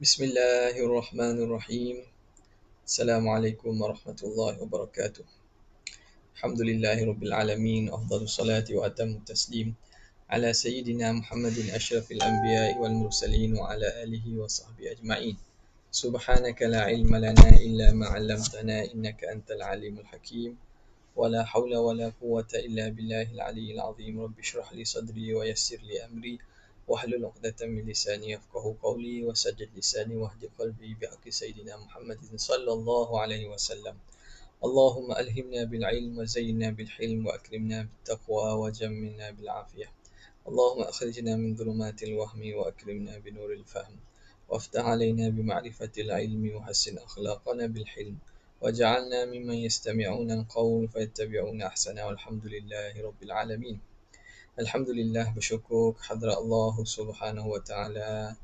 Bismillahirrahmanirrahim. Assalamualaikum warahmatullahi wabarakatuh. Alhamdulillahirabbil alamin. Afdhalus salati wa atamut taslim ala sayyidina Muhammadin asyrafil anbiya'i wal mursalin wa ala alihi wa sahbihi ajma'in. Subhanaka la ilma lana illa ma 'allamtana innaka antal alimul hakim. ولا حول ولا قوة إلا بالله العلي العظيم. رب اشرح لي صدري ويسر لي أمري واحلل عقدة من لساني يفقه قولي وسدد لساني واهد قلبي بحق سيدنا محمد صلى الله عليه وسلم. اللهم ألهمنا بالعلم وزينا بالحلم وأكرمنا بالتقوى وجملنا بالعافية. اللهم أخرجنا من ظلمات الوهم وأكرمنا بنور الفهم وافتح علينا بمعرفة العلم وحسن أخلاقنا بالحلم وجعلنا ممن يستمعون القول فيتبعون أحسنه والحمد لله رب العالمين. Alhamdulillah, bersyukur kehadrat Allah Subhanahu wa taala.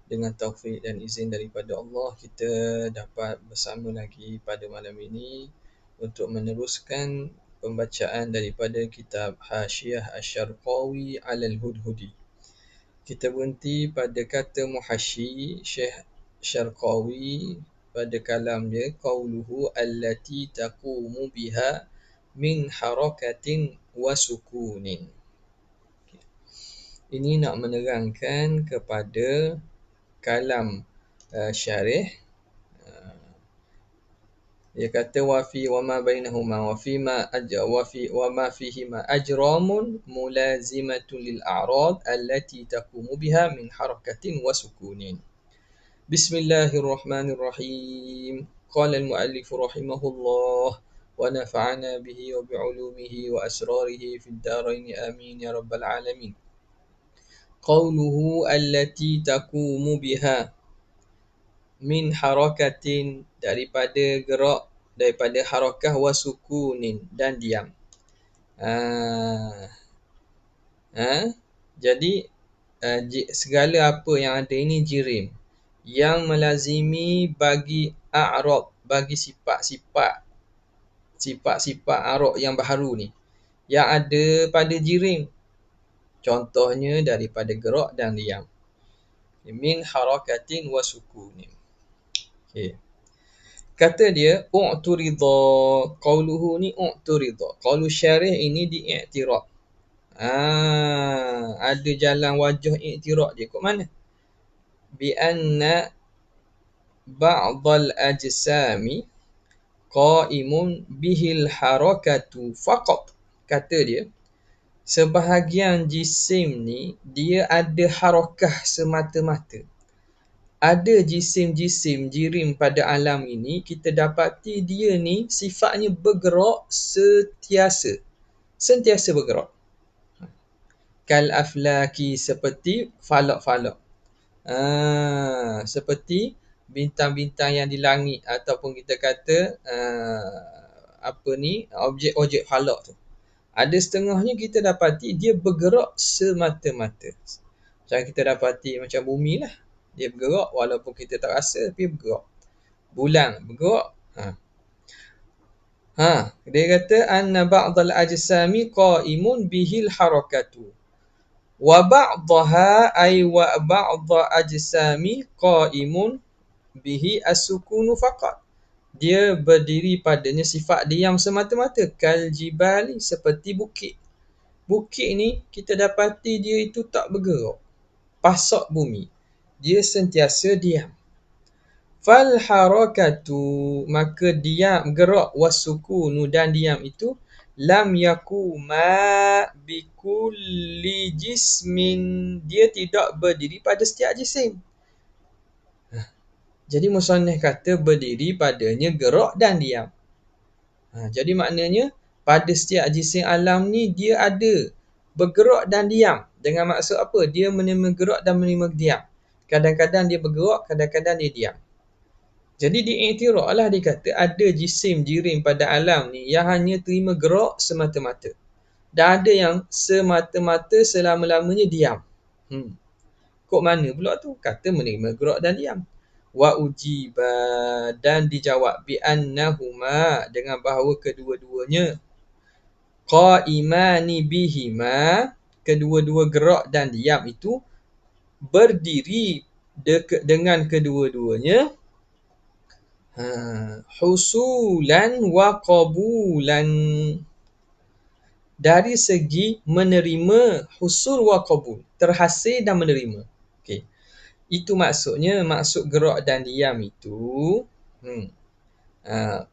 Dengan taufik dan izin daripada Allah, kita dapat bersama lagi pada malam ini untuk meneruskan pembacaan daripada kitab Hasyiah Asy-Syarqawi 'alal Hudhudi. Kita berhenti pada kata muhasyi Syekh Syarqawi pada kalam dia, qauluhu allati taqumu biha min harakatin wa sukunin. Ini nak menerangkan kepada kalam syarih. Dia kata wa fi wa ma bainahuma wa fi ma wa ma fihi ma ajramun mulazimatun lil a'rad allati taqumu biha min harakatin wa sukunin. Bismillahirrahmanirrahim. Qala al-muallif rahimahullah wa nafa'ana bihi wa bi'ulumihi wa asrarihi fid darain amin ya rabbal alamin. Qauluhu allati taqumu biha min harakatin, daripada gerak, daripada harakah, wa sukunin, dan diam. Jadi segala apa yang ada ini jirim yang melazimi bagi a'rab, bagi sifat-sifat a'rab yang baharu ni yang ada pada jirim. Contohnya daripada gerak dan diam. Min harakatin wa sukunin. Okay. Kata dia u'turida. Qauluhu ni u'turida. Qaulu syarih ini diiktirad. Ada jalan wajah iktirad dia. Kok mana? Bi anna ba'dal ajsami qa'imun bihil harakatu faqat. Kata dia, sebahagian jisim ni dia ada harakah semata-mata. Ada jisim-jisim jirim pada alam ini, kita dapati dia ni sifatnya bergerak sentiasa bergerak. Kal aflaki, seperti falak-falak. Seperti bintang-bintang yang di langit, ataupun kita kata objek-objek falak tu. Ada setengahnya kita dapati dia bergerak semata-mata. Macam kita dapati macam bumi lah. Dia bergerak walaupun kita tak rasa, tapi bergerak. Bulan bergerak. Dia kata anna ba'dal ajsami qa'imun bihil harakatu. Wa ba'daha ay wa ba'da ajsami qa'imun bihi as-sukunu faqat. Dia berdiri padanya sifat diam semata-mata. Kal jibali, seperti bukit. Bukit ni kita dapati dia itu tak bergerak. Pasak bumi. Dia sentiasa diam. Fal harakatu, maka diam, gerak, wasukunu, dan diam itu lam yakuma bikulli jismin. Dia tidak berdiri pada setiap jisim. Jadi musannif kata berdiri padanya gerak dan diam. Jadi maknanya pada setiap jisim alam ni dia ada bergerak dan diam. Dengan maksud apa? Dia menerima gerak dan menerima diam. Kadang-kadang dia bergerak, kadang-kadang dia diam. Jadi diiktiraf lah, dia kata ada jisim jirim pada alam ni yang hanya terima gerak semata-mata. Dan ada yang semata-mata selama-lamanya diam. Kok mana pula tu? Kata menerima gerak dan diam. Wa ujiba, dan dijawab bi annahuma, dengan bahawa kedua-duanya qa'imani bihima, kedua-dua gerak dan diam itu berdiri dengan kedua-duanya husulan wa qabulan, dari segi menerima, husul wa qabul, terhasil dan menerima. Okey. Itu maksudnya, maksud gerak dan diam itu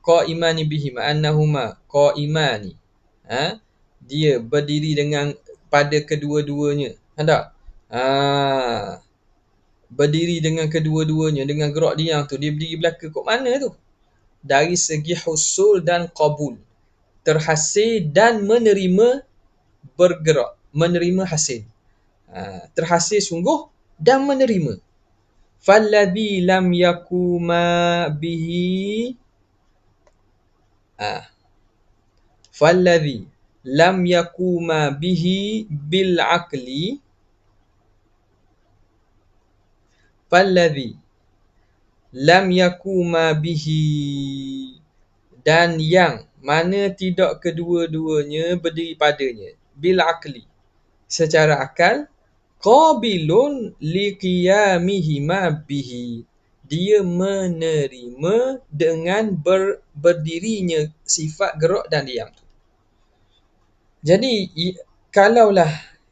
qaimani bihi annahuma qaimani, dia berdiri dengan pada kedua-duanya. Tak? Berdiri dengan kedua-duanya, dengan gerak diam tu, dia berdiri belaka kat mana tu? Dari segi husul dan qabul, terhasil dan menerima bergerak, menerima hasil. Terhasil sungguh dan menerima. Falladhi lam yakuma bihi falladhi lam yakuma bihi bil aqli, falladhi lam yakuma bihi, dan yang mana tidak kedua-duanya berdiri padanya, bil aqli, secara akal, qabilun liqiyamihima bihi, dia menerima dengan berdirinya sifat gerak dan diam tu. Jadi kalaulah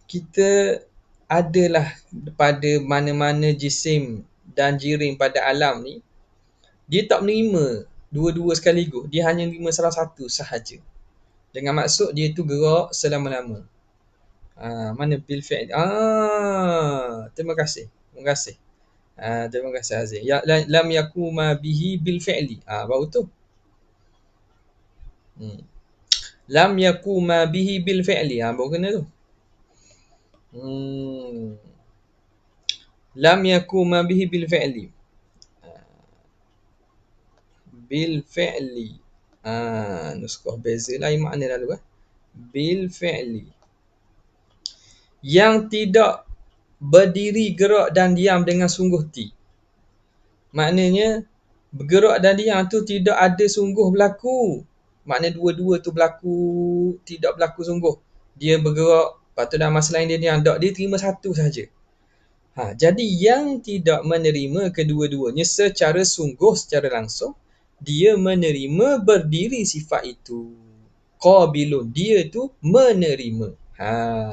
kita adalah pada mana-mana jisim dan jirim pada alam ni, dia tak menerima dua-dua sekaligus, dia hanya menerima salah satu sahaja. Dengan maksud dia tu gerak selama-lama. Mana bil fi'l? Terima kasih. Terima kasih Azim. Ya, lam yakuma bihi bil fi'li. Baru tu. Lam yakuma bihi bil fi'li. Baru kena tu. Lam yakuma bihi bil fi'li. Bil fi'li. Nuskah beza lain makna lalu. Bil fi'li. Yang tidak berdiri, gerak dan diam dengan sungguh ti. Maknanya bergerak dan diam tu tidak ada sungguh berlaku. Maknanya dua-dua tu berlaku, tidak berlaku sungguh. Dia bergerak, lepas tu dalam masa lain dia diam. Tak, dia terima satu sahaja. Jadi yang tidak menerima kedua-duanya secara sungguh, secara langsung, dia menerima berdiri sifat itu. Qabilun, dia tu menerima.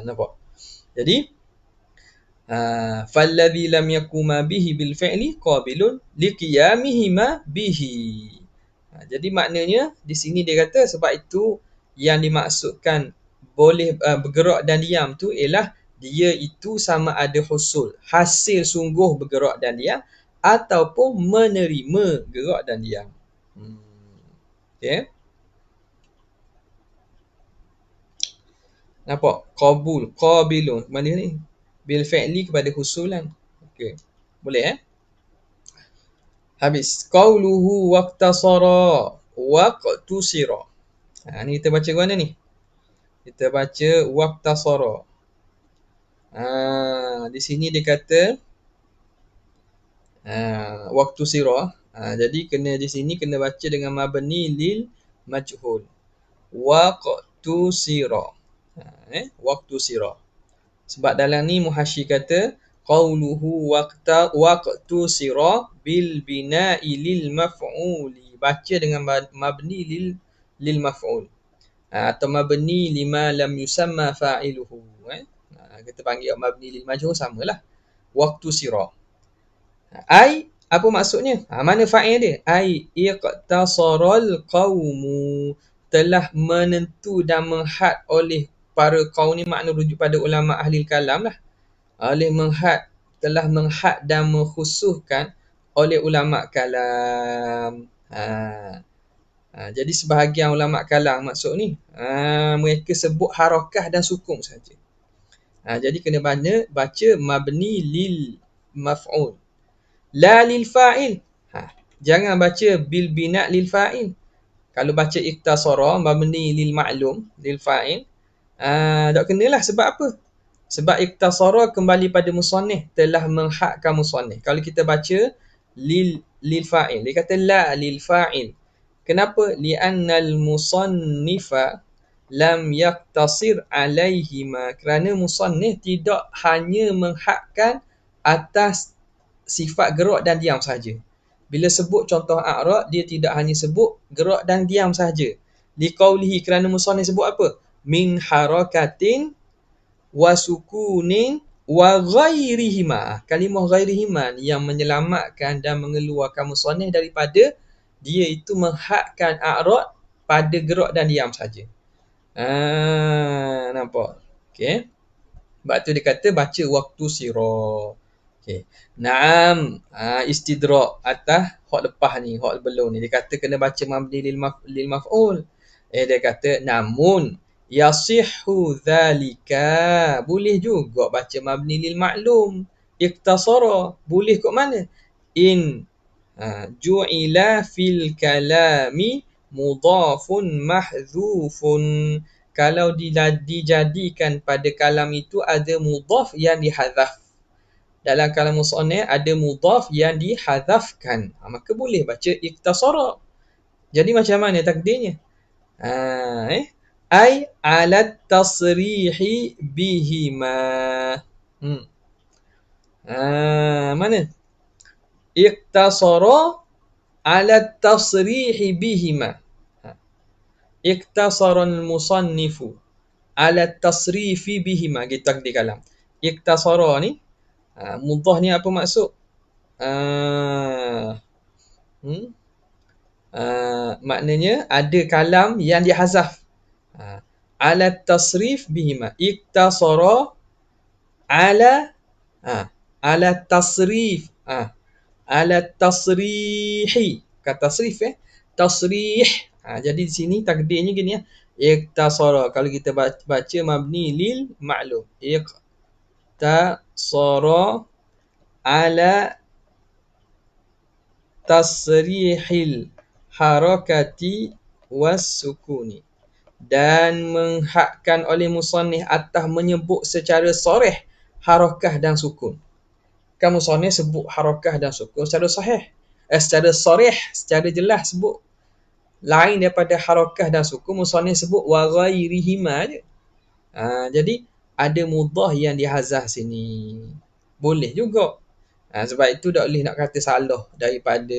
Nampak? Jadi falladhi lam yakuma bihi bil fi'li qabilun liqiyamihima bihi. Jadi maknanya di sini dia kata sebab itu yang dimaksudkan boleh bergerak dan diam tu ialah dia itu sama ada husul, hasil sungguh bergerak dan diam, ataupun menerima gerak dan diam. Okey. Nampak? Qabul, qabilun. Mana ni? Bil fi'li kepada husulan. Okey. Boleh Habis. Qauluhu waqtasara waqtusira. Ni kita baca mana ni? Kita baca waqtasara. Di sini dia kata waqtusira. Jadi kena di sini kena baca dengan mabni lil majhul. Waqtusira. Waqtusira. Sebab dalam ni muhasyi kata qauluhu waqtusira bil bina'i lil maf'uli. Baca dengan mabni lil maf'ul. Atau mabni lima lam yusamma fa'iluhu. Kita panggil mabni lil majhul samalah. Waqtusira. Ai, apa maksudnya? Mana fa'il dia? Ai iqtasaral qaumu, telah menentu dan menghad oleh para kaum ni, makna rujuk pada ulama ahli kalam lah. Telah menghad dan mengkhususkan oleh ulama kalam. Jadi sebahagian ulama kalam maksud ni, mereka sebut harakah dan sukun saja. Jadi kena baca mabni lil maf'ul. La lil fa'il. Jangan baca bil bina' lil fa'il. Kalau baca iktasara mabni lil ma'lum lil fa'il, tak kenalah. Sebab apa? Sebab iktasara kembali pada musannif, telah menghadkan musannif. Kalau kita baca lil fa'il, dia kata la lil fa'il. Kenapa? Li'annal musannifa lam yaktasir alaihima. Kerana musannif tidak hanya menghadkan atas sifat gerak dan diam saja. Bila sebut contoh a'rad, dia tidak hanya sebut gerak dan diam saja. Liqaulihi, kerana musannif sebut apa? Min harakatin wa sukunin wa ghairihima. Kalimah ghairihima yang menyelamatkan dan mengeluarkan musannif daripada dia itu menghadkan a'rad pada gerak dan diam saja. Nampak? Okey. Sebab tu dia kata baca waktu sirah. Okey. Naam, istidrak atas hak lepas ni, hak belum ni. Dia kata kena baca mabni lil maf'ul. Dia kata namun yasihhu dhalika. Boleh juga baca mabni lil ma'lum. Iktasara. Boleh kat mana? In ju'ila fil kalami mudhafun mahdzufun. Kalau dijadikan pada kalam itu ada mudhaf yang dihadzaf. Dalam kalam musannaf ada mudhaf yang dihadzafkan. Maka boleh baca iktasara. Jadi macam mana takdirnya? Ai alat tasrihi bihima. Mana? Iktasara alat tasrihi bihima. Iktasaran musannifu ala tasrifi bihima. Gitu takdir kalam. Iktasara ni mudhaf ni apa maksud? Maknanya ada kalam yang dihazaf. Ala tasrif bihima. Iktasara ala ala tasrif. Ala tasrihi. Kata tasrif tasrih. Jadi di sini takdirnya gini ya. Iktasara. Kalau kita baca mabni lil ma'lum. Iktasara ala tasrihil harakati was sukuni. Dan menghadkan oleh musannif atas menyebut secara soreh harakah dan sukun. Kan musannif sebut harakah dan sukun secara sahih. Secara soreh, secara jelas sebut. Lain daripada harakah dan sukun, musannif sebut wa ghairihima je. Jadi ada mudhaf yang dihazaf sini. Boleh juga. Sebab itu tak boleh nak kata salah daripada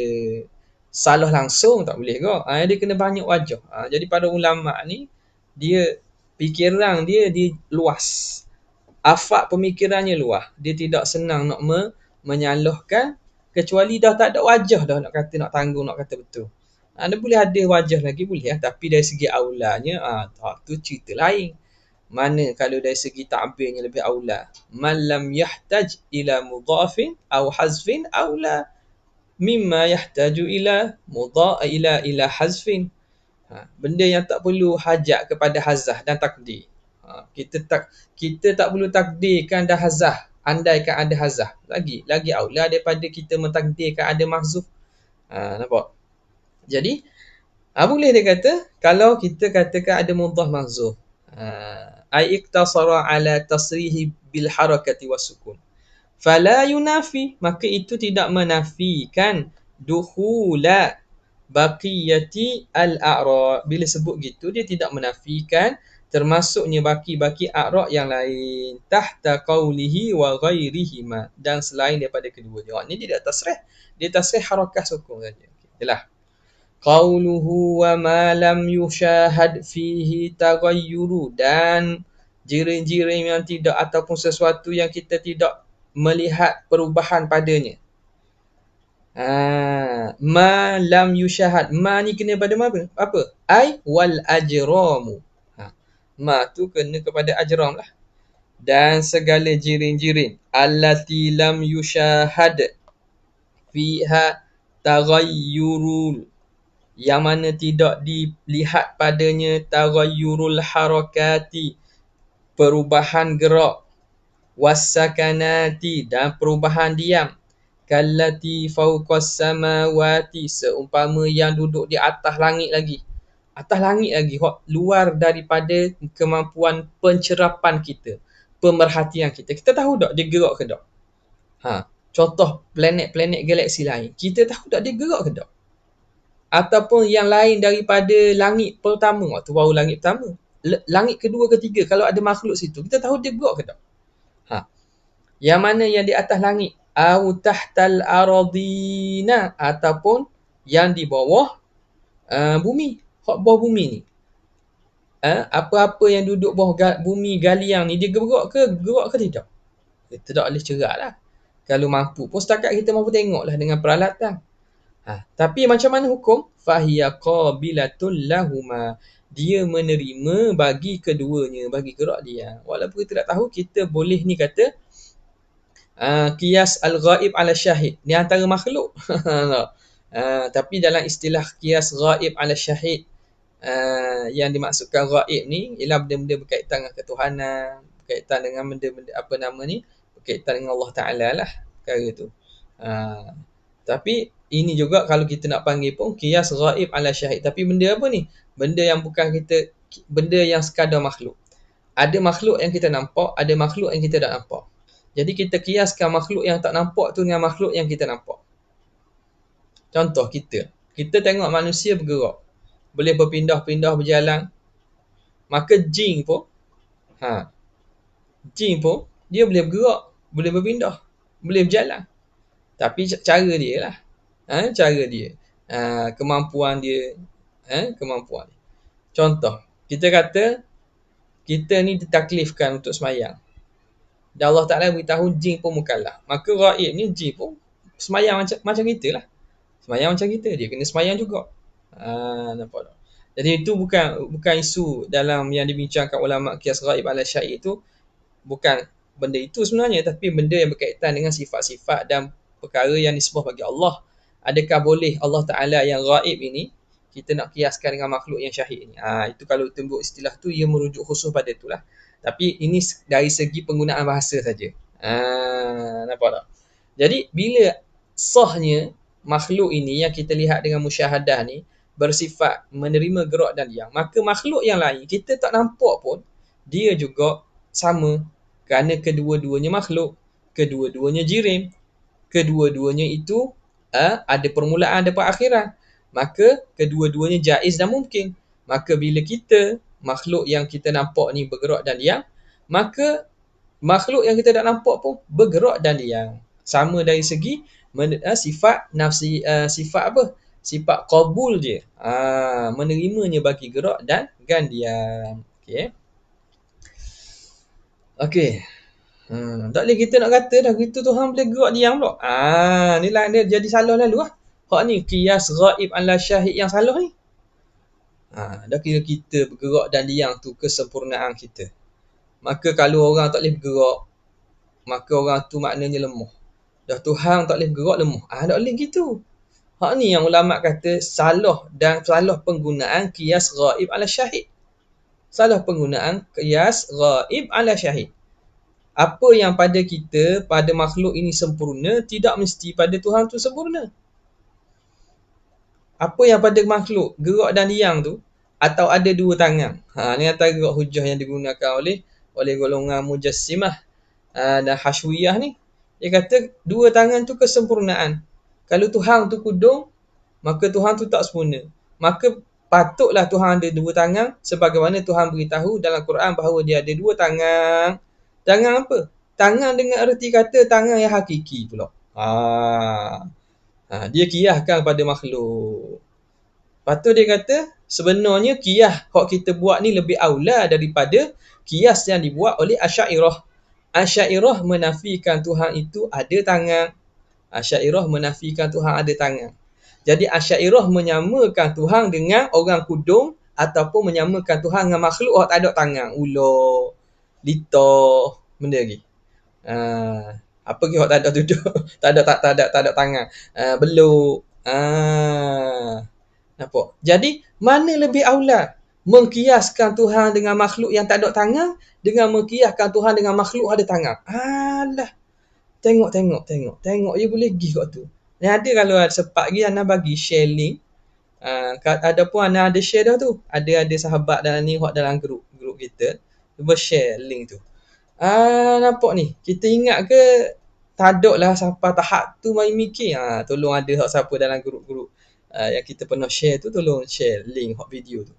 salah langsung, tak boleh ke. Dia kena banyak wajah. Jadi pada ulama ni dia fikiran dia luas. Afak pemikirannya luas. Dia tidak senang nak menyalahkan kecuali dah tak ada wajah dah nak kata nak tanggung, nak kata betul. Dia boleh ada wajah lagi boleh tapi dari segi aulanya tu cerita lain. Mana kalau dari segi ta'birnya lebih aula. Man lam yahtaj ila mudhafin aw hazfin aula mimma yahtaju ila ila hazfin. Benda yang tak perlu hajat kepada hazah dan takdir. Kita tak perlu takdirkan dah hazah, andaikan ada hazah. Lagi aula daripada kita mentakdirkan ada mahzuf. Nampak? Jadi boleh dia kata kalau kita katakan ada mudhaf mahzuf. Ai iktasara ala tasrihi bil harakati was sukun. Fala yunafi, maka itu tidak menafikan dukhula baqiyati al-a'ra. Bila sebut gitu dia tidak menafikan termasuknya baki-baki a'ra yang lain tahta qawlihi wa ghairihima, dan selain daripada kedua-dua. Ini dia tasrih. Dia tasrih harakah sukun saja. Okeylah. Qauluhu wa ma lam yushahad fihi taghayyuru, dan jirim-jirim yang tidak ataupun sesuatu yang kita tidak melihat perubahan padanya. Ma lam yushahad. Ma ni kena pada apa? Ai wal ajramu. Ma tu kena kepada ajram lah. Dan segala jirim-jirim allati lam yushahad fiha taghayyurul, yang mana tidak dilihat padanya taghayyurul harakati, perubahan gerak, wassakanati, dan perubahan diam, kallati fawqas samawati, seumpama yang duduk di atas langit lagi, luar daripada kemampuan pencerapan kita, pemerhatian kita. Kita tahu tak dia gerak ke tak? Contoh planet-planet galaksi lain, kita tahu tak dia gerak ke tak? Ataupun yang lain daripada langit pertama, waktu baru langit pertama, langit kedua, ketiga, kalau ada makhluk situ, kita tahu dia gerak ke tak? Yang mana yang di atas langit au tahtal aradina, ataupun yang di bawah bumi. Hak bawah bumi ni, apa-apa yang duduk bawah bumi galian ni, dia gerak ke tidak? Kita tak boleh cerak lah. Kalau mampu pun setakat kita mampu tengok lah dengan peralatan. Tapi macam mana hukum? Fahiya qabilatul lahuma. Dia menerima bagi keduanya, bagi gerak dia. Walaupun kita tak tahu, kita boleh ni kata qiyas al-ghaib ala syahid. Ni antara makhluk. Tapi dalam istilah qiyas ghaib ala syahid, yang dimaksudkan ghaib ni ialah benda-benda berkaitan dengan ketuhanan, berkaitan dengan benda-benda berkaitan dengan Allah Ta'ala lah perkara tu. Tapi ini juga kalau kita nak panggil pun qiyas ghaib ala syahid. Tapi benda apa ni? Benda yang bukan kita, benda yang sekadar makhluk. Ada makhluk yang kita nampak, ada makhluk yang kita tak nampak. Jadi kita kiaskan makhluk yang tak nampak tu dengan makhluk yang kita nampak. Contoh kita tengok manusia bergerak, boleh berpindah-pindah berjalan. Maka jin pun dia boleh bergerak, boleh berpindah, boleh berjalan. Tapi cara dia lah. Cara dia. Kemampuan dia. Kemampuan dia. Contoh, kita kata kita ni ditaklifkan untuk semayang. Dan Allah Ta'ala beritahu jin pun mukallaf. Maka ghaib ni jin pun semayang macam kita lah. Semayang macam kita. Dia kena semayang juga. Nampak tak? Jadi itu bukan isu dalam yang dibincangkan ulama qiyas ghaib ala syahid itu. Bukan benda itu sebenarnya, tapi benda yang berkaitan dengan sifat-sifat dan perkara yang nisbah bagi Allah. Adakah boleh Allah Ta'ala yang ghaib ini kita nak kiaskan dengan makhluk yang syahid ni? Itu kalau tembuk istilah tu, ia merujuk khusus pada itulah. Tapi ini dari segi penggunaan bahasa saja. Nampak tak? Jadi bila sahnya makhluk ini yang kita lihat dengan musyahadah ni bersifat menerima gerak dan diam, maka makhluk yang lain kita tak nampak pun dia juga sama, kerana kedua-duanya makhluk, kedua-duanya jirim, kedua-duanya itu ada permulaan, ada perakhiran. Maka kedua-duanya jaiz dan mungkin. Maka bila kita makhluk yang kita nampak ni bergerak dan diam, maka makhluk yang kita tak nampak pun bergerak dan diam. Sama dari segi sifat nafsi, sifat apa? Sifat qabul je. Menerimanya bagi gerak dan diam. Okey. Tak boleh kita nak kata dah gitu Tuhan boleh gerak diam pula. Ni lah dia jadi salah lalu lah. Hak ni qiyas ghaib ala syahid yang salah ni. Dah kira kita bergerak dan diam tu kesempurnaan kita. Maka kalau orang tak boleh bergerak, maka orang tu maknanya lemah. Dah Tuhan tak boleh bergerak, lemah. Tak boleh gitu. Hak ni yang ulama kata salah, dan salah penggunaan qiyas ghaib ala syahid. Salah penggunaan qiyas ghaib ala syahid. Apa yang pada kita, pada makhluk ini sempurna, tidak mesti pada Tuhan tu sempurna. Apa yang pada makhluk gerak dan diam tu, atau ada dua tangan. Ni antara hujah yang digunakan oleh golongan mujassimah dan hashwiyah ni. Dia kata dua tangan tu kesempurnaan. Kalau Tuhan tu kudung, maka Tuhan tu tak sempurna. Maka patutlah Tuhan ada dua tangan, sebagaimana Tuhan beritahu dalam Quran bahawa dia ada dua tangan. Tangan apa? Tangan dengan erti kata tangan yang hakiki pula. Dia qiyahkan pada makhluk. Lepas tu dia kata sebenarnya qiyah hak kita buat ni lebih aula daripada qiyas yang dibuat oleh Asy'ariyah. Asy'ariyah menafikan Tuhan itu ada tangan. Asy'ariyah menafikan Tuhan ada tangan. Jadi Asy'ariyah menyamakan Tuhan dengan orang kudung, ataupun menyamakan Tuhan dengan makhluk hak tak ada tangan. Ular, lita, benda lagi. Apa ke hak tak ada duduk, tak ada tangan. Beluk. Nampak? Jadi mana lebih aula? Mengkiaskan Tuhan dengan makhluk yang tak ada tangan, dengan mengkiaskan Tuhan dengan makhluk ada tangan. Alah. Tengok dia boleh pergi kat tu. Ni ada kalau ada sempat lagi ana bagi share link. Ada pun ana ada share dah tu. Ada sahabat dalam ni hak dalam grup kita. Cuba share link tu. Nampak ni. Kita ingat ke tak ada lah sampai tahap tu main mikir. Tolong ada hak siapa dalam grup-grup yang kita pernah share tu, tolong share link hak video tu.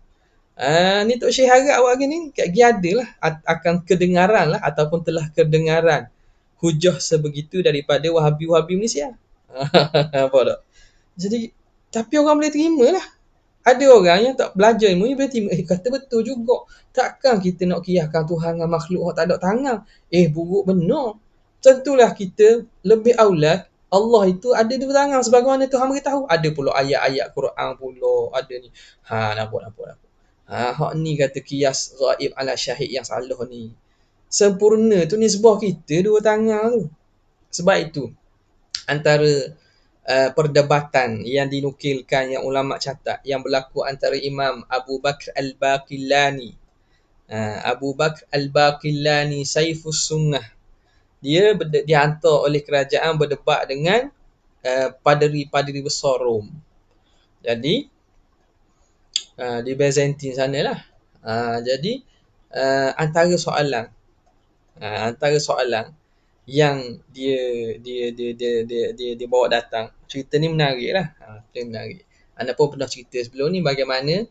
Ni Tok Syekh harap awak ni kat gi ada lah akan kedengaran lah, ataupun telah kedengaran hujah sebegitu daripada Wahabi-Wahabi Malaysia. Apa tak? Jadi, tapi orang boleh terima lah. Ada orang yang tak belajar ilmu ni boleh terima. Kata betul juga. Takkan kita nak kiyahkan Tuhan dengan makhluk yang tak ada tangan. Buruk benar. Tentulah kita lebih aula Allah itu ada dua tangan sebagaimana Tuhan beritahu. Ada pula ayat-ayat Quran pula. Ada ni. Nampak. Hak ni kata kias ghaib ala syahid yang salah ni. Sempurna tu nisbah kita dua tangan tu. Sebab itu antara perdebatan yang dinukilkan yang ulama catat yang berlaku antara Imam Abu Bakr Al-Baqillani, Abu Bakr Al-Baqillani Saifus Sunnah, dia dihantar oleh kerajaan berdebat dengan paderi-paderi besar Rom. Jadi di Byzantine sanalah. Jadi antara soalan yang dia bawa datang. Cerita ni menarik lah. Cerita menarik. Anda pun pernah cerita sebelum ni bagaimana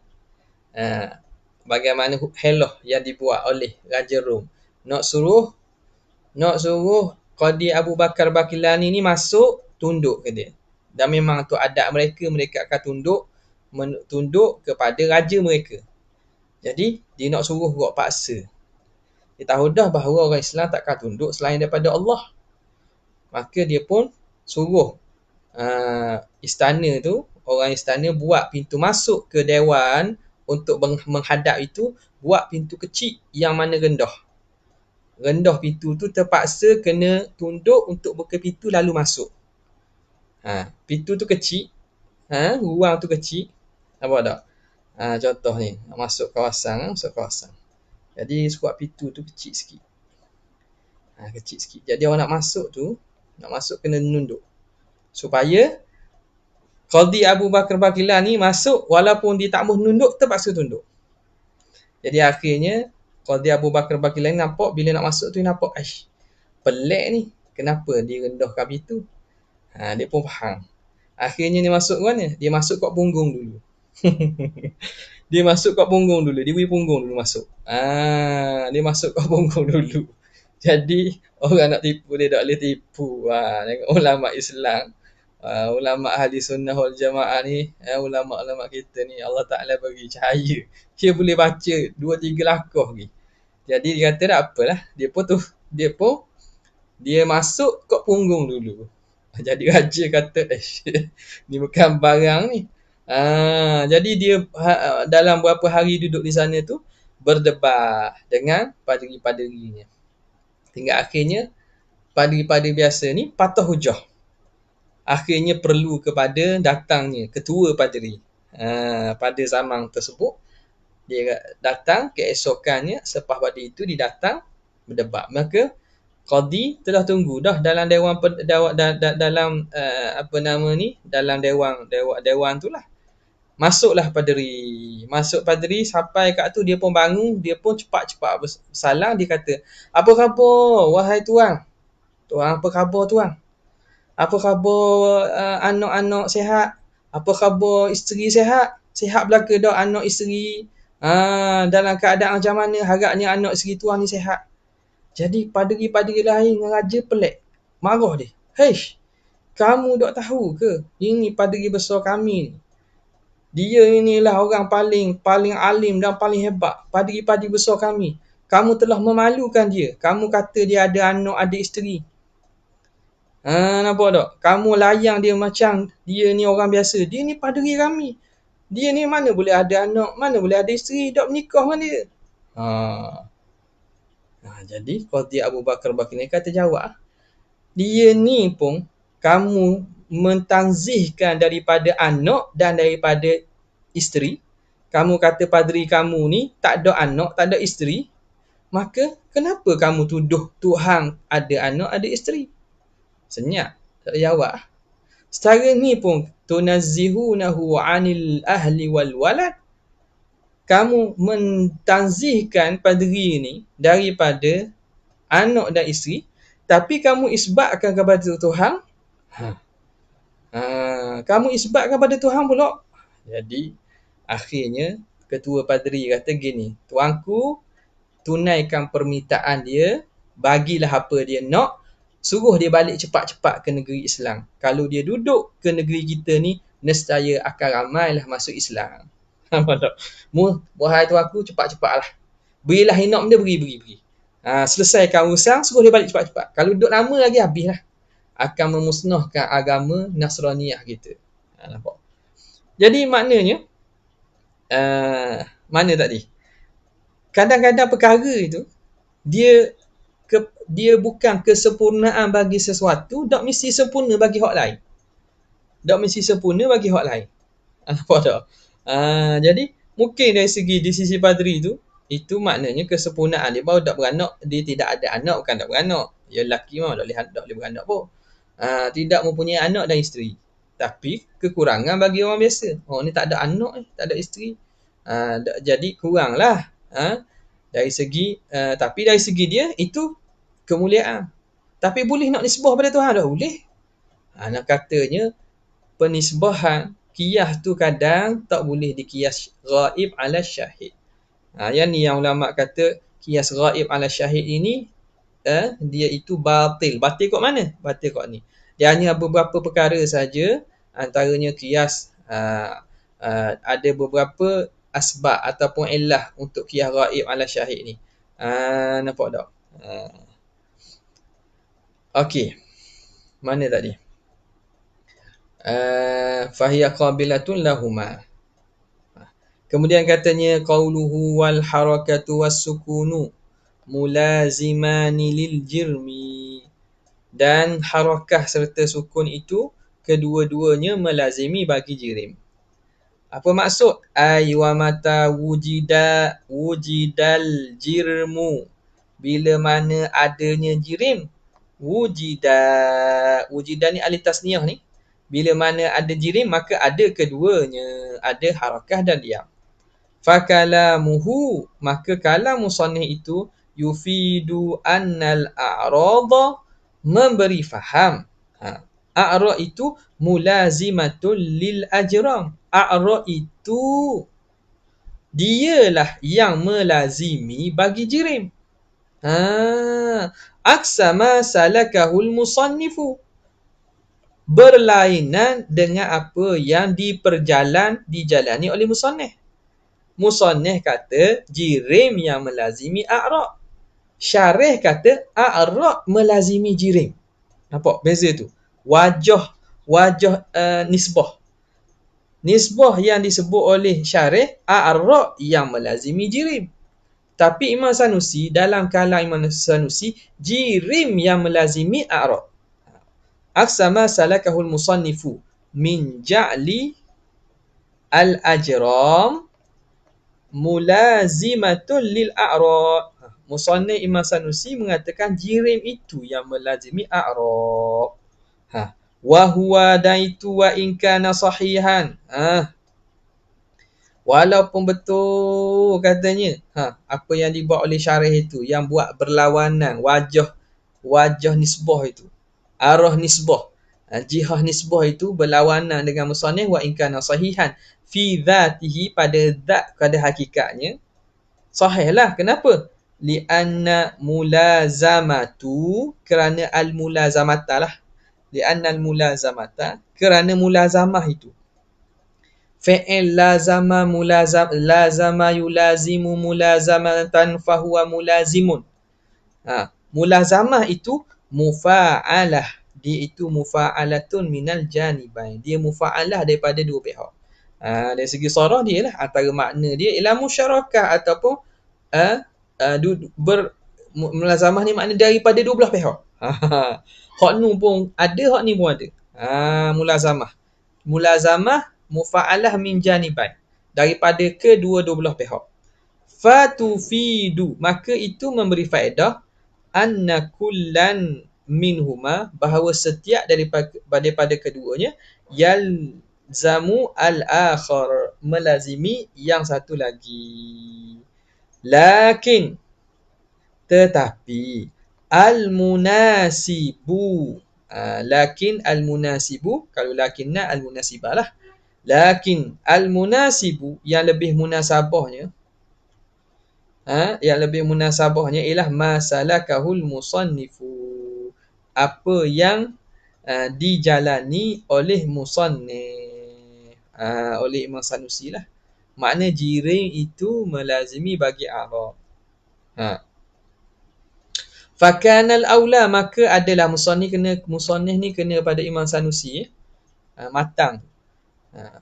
helah yang dibuat oleh Raja Rom. Nak suruh Qadi Abu Bakar Baqillani ni masuk, tunduk ke dia. Dan memang tu adat mereka akan tunduk kepada raja mereka. Jadi, dia nak suruh buat paksa. Dia tahu dah bahawa orang Islam takkan tunduk selain daripada Allah. Maka dia pun suruh istana tu, orang istana buat pintu masuk ke dewan untuk menghadap itu, buat pintu kecil yang mana rendah pintu tu, terpaksa kena tunduk untuk buka pintu lalu masuk. Pintu tu kecil, ruang tu kecil. Nampak tak? Contoh ni, masuk kawasan. Jadi buat pintu tu kecil sikit. Jadi orang nak masuk kena nunduk. Supaya Qadi Abu Bakar Baqillani masuk walaupun dia tak mahu nunduk, terpaksa tunduk. Jadi akhirnya Qadi Abu Bakar Baqillani nampak bila nak masuk tu, nampak pelik ni. Kenapa dia rendahkan pintu? Dia pun faham. Akhirnya dia masuk ke mana? Dia masuk kat punggung dulu. Dia masuk kat punggung dulu. Dia beri punggung dulu masuk. Dia masuk kat punggung dulu. Jadi, orang nak tipu dia tak boleh tipu. Tengok ulama' Islam. Ulama' ahli sunnah wal jamaah ni. Ulama' kita ni. Allah Ta'ala bagi cahaya. Dia boleh baca 2-3 lakah lagi. Jadi, dia kata tak apalah. Dia masuk kat punggung dulu. Jadi, raja kata, ni bukan barang ni. Jadi dia dalam beberapa hari duduk di sana tu berdebat dengan paderi-paderinya. Hingga akhirnya paderi-paderi biasa ni patah hujah. Akhirnya perlu kepada datangnya ketua paderi. Pada zaman tersebut dia datang keesokannya, selepas pada itu dia datang berdebat. Maka Qadi telah tunggu dah dalam dewan dalam dewan tu lah. Masuklah paderi. Masuk paderi sampai kat tu dia pun bangun, dia pun cepat-cepat bersalam, dia kata, "Apa khabar wahai tuan?" "Tuan, apa khabar tuan?" "Apa khabar anak-anak sihat?" "Apa khabar isteri sihat?" "Sihat belaka dah anak isteri." Dalam keadaan macam mana? Harapnya anak isteri tuan ni sihat." Jadi paderi-paderi lain dengan raja pelik. Marah dia. "Hei, kamu tak tahu ke? Ini paderi besar kami ni. Dia inilah orang paling alim dan paling hebat. Paderi-paderi besar kami. Kamu telah memalukan dia. Kamu kata dia ada anak, ada isteri. Nampak tak? Kamu layang dia macam dia ni orang biasa. Dia ni paderi kami. Dia ni mana boleh ada anak, mana boleh ada isteri. Tak menikah dengan dia." Jadi Qadi Abu Bakar Baqillani kata jawab, dia ni pun kamu mentanzihkan daripada anak dan daripada isteri. Kamu kata paderi kamu ni tak ada anak, tak ada isteri. Maka kenapa kamu tuduh Tuhan ada anak, ada isteri? Senyap, tak ada jawab. Secara ni pun tunazzihunahu anil ahli wal walad. Kamu mentanzihkan paderi ni daripada anak dan isteri, tapi kamu isbatkan kepada Tuhan. Kamu isbatkan kepada Tuhan pula. Jadi akhirnya ketua paderi kata gini, "Tuanku, tunaikan permintaan dia, bagilah apa dia nak, suruh dia balik cepat-cepat ke negeri Islam. Kalau dia duduk ke negeri kita ni, nescaya akan ramailah masuk Islam. Faham tak? Wahai tu aku, cepat-cepatlah. Berilah hinom dia, beri. Selesaikan urusan, suruh dia balik cepat-cepat. Kalau duduk lama lagi, habislah. Akan memusnahkan agama Nasraniyah kita. Nampak? Jadi maknanya, mana tadi? Kadang-kadang perkara itu, dia bukan kesempurnaan bagi sesuatu, tak mesti sempurna bagi hak lain. Nampak tak? Jadi mungkin dari sisi padri itu maknanya kesempurnaan dia baru tak beranak, dia tidak ada anak, bukan tak beranak. Ya lelaki memang tak boleh beranak pun. Tidak mempunyai anak dan isteri. Tapi kekurangan bagi orang biasa. Ni tak ada anak, tak ada isteri. Jadi kuranglah. Dari segi tapi dari segi dia itu kemuliaan. Tapi boleh nak nisbah pada Tuhan? Tak boleh. Nak katanya penisbahan qiyas tu kadang tak boleh diqiyas ghaib ala syahid. Yang ni yang ulama kata qiyas ghaib ala syahid ini dia itu batil. Batil kat mana? Batil kat ni. Dia hanya beberapa perkara saja, antaranya qiyas ada beberapa asbab ataupun illah untuk qiyas ghaib ala syahid ni. Nampak tak? Okey. Mana tadi? Fahiya qabilatun lahuma. Kemudian katanya qauluhu wal harakatu was sukunu mulazimani lil jirmi. Dan harakah serta sukun itu kedua-duanya melazimi bagi jirim. Apa maksud? Ay wa mata wujidal jirmu. Bila mana adanya jirim, wujida ni alif tasniyah ni. Bila mana ada jirim, maka ada keduanya. Ada harakah dan diam. Fakalamuhu, maka kalam musannif itu yufidu annal a'rada, memberi faham. A'ra itu mulazimatul lil ajram. A'ra itu dialah yang melazimi bagi jirim. Aksama salakahul musannifu, berlainan dengan apa yang dijalani oleh musannif. Musannif kata jirim yang melazimi a'ra. Syarih kata a'ra melazimi jirim. Nampak beza tu? Wajah nisbah. Nisbah yang disebut oleh syarih a'ra yang melazimi jirim. Tapi Imam Sanusi, dalam kalam Imam Sanusi, jirim yang melazimi a'ra. Aksama salakahul musannifu min ja'li al-ajram mulazimatul lil a'ra. Musannif Imam Sanusi mengatakan jirim itu yang melazimi a'ra. Wa huwa daitu wa in kana sahihan. Walaupun betul katanya, apa yang dibuat oleh syarih itu, yang buat berlawanan wajah nisbah itu, arah nisbah, jihah nisbah itu berlawanan dengan musannif wa in kana sahihan fi dhatihi, pada hakikatnya sahihlah. Kenapa? Lianna mulazamatu, kerana al-mulazamata lah. Lianna al-mulazamata, kerana mulazamah itu. Fi'il lazama yulazimu mulazamatan fahuwa mulazimun. Mulazamah itu mufa'alah. Dia itu mufa'alatun minal janibain. Dia mufa'alah daripada dua pihak. Dari segi sarah dia lah, antara makna dia ialah musyarakah ataupun mulazamah ni makna daripada dua belah pihak. Hak ni pun ada, hak ni pun ada. Mulazamah mufa'alah min janibain, daripada kedua-dua belah pihak. Fatufidu, maka itu memberi faedah anna kullan minhuma, bahawa setiap daripada keduanya yalzamu al-akhar, melazimi yang satu lagi. Lakin, tetapi al-munasibu, lakin al-munasibu, kalau lakinna al-munasibah lah. Lakin al-munasibu, yang lebih munasabahnya, ialah masalakahul musannifu, apa yang dijalani oleh musannif, oleh Imam Sanusi lah. Makna jirim itu melazimi bagi Arab. Fakanal aula, maka adalah musannif ni kena pada Imam Sanusi, matang.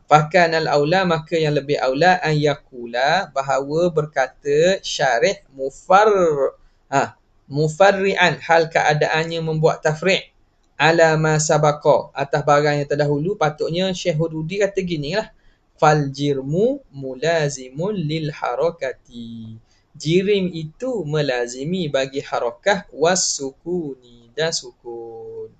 Fakanal aula, maka yang lebih aula an yaqula, bahawa berkata syarih mufarri'an, hal keadaannya membuat tafri' ala ma sabaqa, atas barang yang terdahulu. Patutnya Syekh Hududi kata gini lah, fal jirmu mulazimun lil harakati, jirim itu melazimi bagi harakah, was sukuni, dan sukun.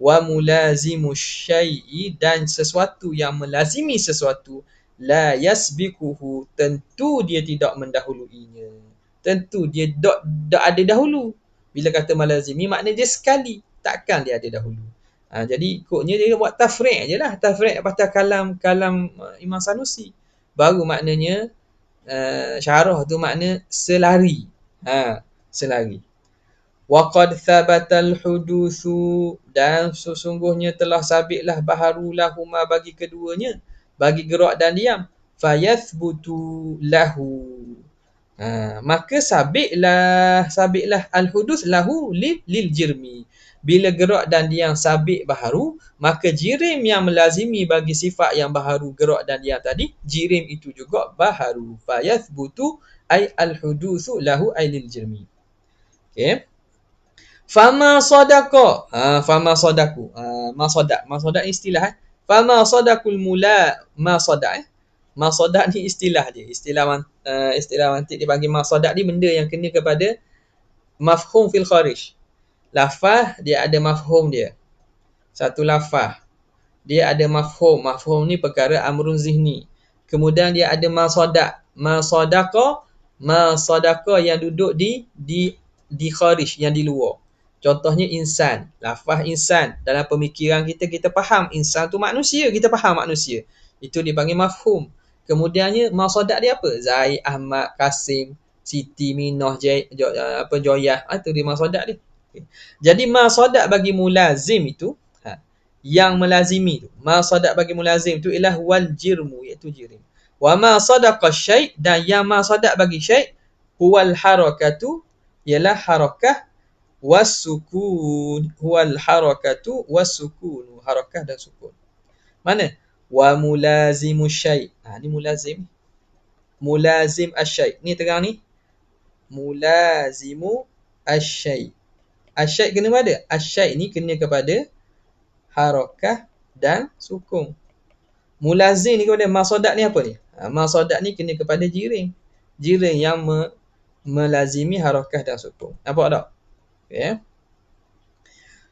Wa mulazimu syai'i, dan sesuatu yang melazimi sesuatu, la yasbiquhu, tentu dia tidak mendahuluinya, tentu dia tak ada dahulu. Bila kata melazimi, makna dia sekali, takkan dia ada dahulu. Jadi ikutnya dia buat tafri' je lah, tafri' pasal kalam Imam Sanusi. Baru maknanya syarah tu makna selari. Selari. Waqad thabatal huduthu, dan sesungguhnya telah sabitlah baharu lahuma, bagi keduanya, bagi gerak dan diam. Fayathbutu lahu, maka sabitlah al-hudus lahu lil jirmi. Bila gerak dan diam sabit baharu, maka jirim yang melazimi bagi sifat yang baharu, gerak dan diam tadi, jirim itu juga baharu. Fayathbutu ay al-hudusu lahu ay lil jirmi. Okay. Fama sadaqa, fama sadaku, masodak istilah. Fama sadakul mula, masodak masodak ni istilah dia, istilah mantik dipanggil masodak ni, benda yang kena kepada mafhum fil kharij. Lafaz dia ada mafhum dia, satu lafaz dia ada mafhum ni perkara amrun zihni. Kemudian dia ada masadaqa yang duduk di kharij, yang di luar. Contohnya insan, lafaz insan, dalam pemikiran kita faham insan tu manusia, kita faham manusia, itu dipanggil mafhum. Kemudiannya masadak dia apa? Zaid, Ahmad, Kasim, Siti, Minah, Joyah, itu dia masadak dia. Okay. Jadi masadak bagi mulazim itu, yang melazimi tu, masadak bagi mulazim tu ialah wal jirmu, iaitu jirim. Wa ma sadaqa syai', dan yang masadak bagi syai' huwal harakatu, ialah harakah, was-sukun, huwal harakatu was-sukun, harakah dan sukun. Mana? Wa mulazimu syai'. Ni mulazim. Mulazim asy-syai'. Ni terang ni. Mulazimu asy-syai'. Asy-syai' kena pada? Asy-syai' ni kena kepada harakah dan sukun. Mulazim ni kepada masadak ni apa ni? Masadak ni kena kepada jirim. Jirim yang melazimi harakah dan sukun. Nampak tak? Okay.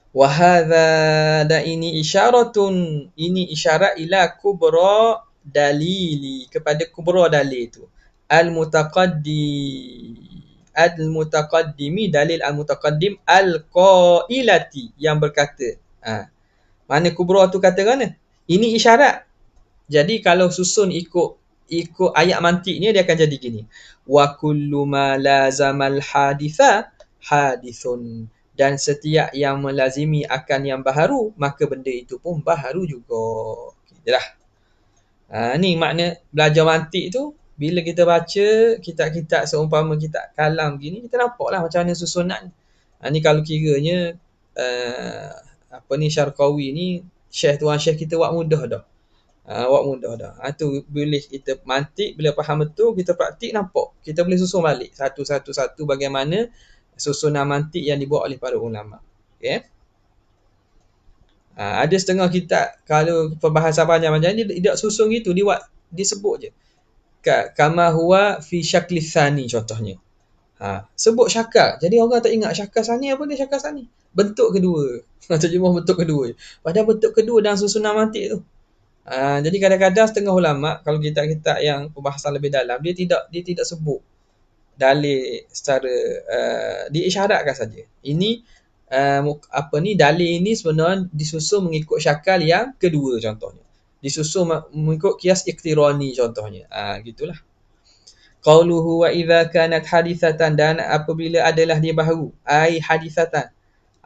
Wahadha, dan ini isyaratun, ini isyarat ila kubra dalili, kepada kubra dalil tu, al-mutaqaddimi, dalil al-mutaqaddim, al-qailati, yang berkata. Mana kubra tu kata mana? Ini isyarat. Jadi kalau susun ikut ayat mantiknya, dia akan jadi gini. Wa kullu ma lazamal haditha hadithun, dan setiap yang melazimi akan yang baharu, maka benda itu pun baharu juga. Itulah. Ni makna belajar mantik tu. Bila kita baca kitab-kitab seumpama kitab kalam gini, kita nampaklah macam mana susunan. Ni kalau kiranya Syarqawi ni, tuan syekh kita buat mudah dah. Tu boleh kita mantik, bila faham betul, kita praktik, nampak. Kita boleh susun balik satu-satu bagaimana susunan mantik yang dibuat oleh para ulama. Okay. Ada setengah kitab, kalau perbahasan panjang macam ni, dia tak susun gitu, dia sebut je. Kama huwa fi syakli thani, contohnya. Sebut syakal. Jadi orang tak ingat syakal sani apa dia, syakal sani. Bentuk kedua. Terjemah bentuk kedua. Padahal bentuk kedua dalam susunan mantik tu. Jadi kadang-kadang setengah ulama, kalau kitab-kitab yang pembahasan lebih dalam, dia tidak sebut dalil secara diisyaratkan saja. Ini dalil ini sebenarnya disusun mengikut syakal yang kedua, contohnya. Disusun mengikut kias iktirani, contohnya. Gitulah. Qauluhu wa idza kanat hadithatan, dan apabila adalah dia baharu, ai hadithatan,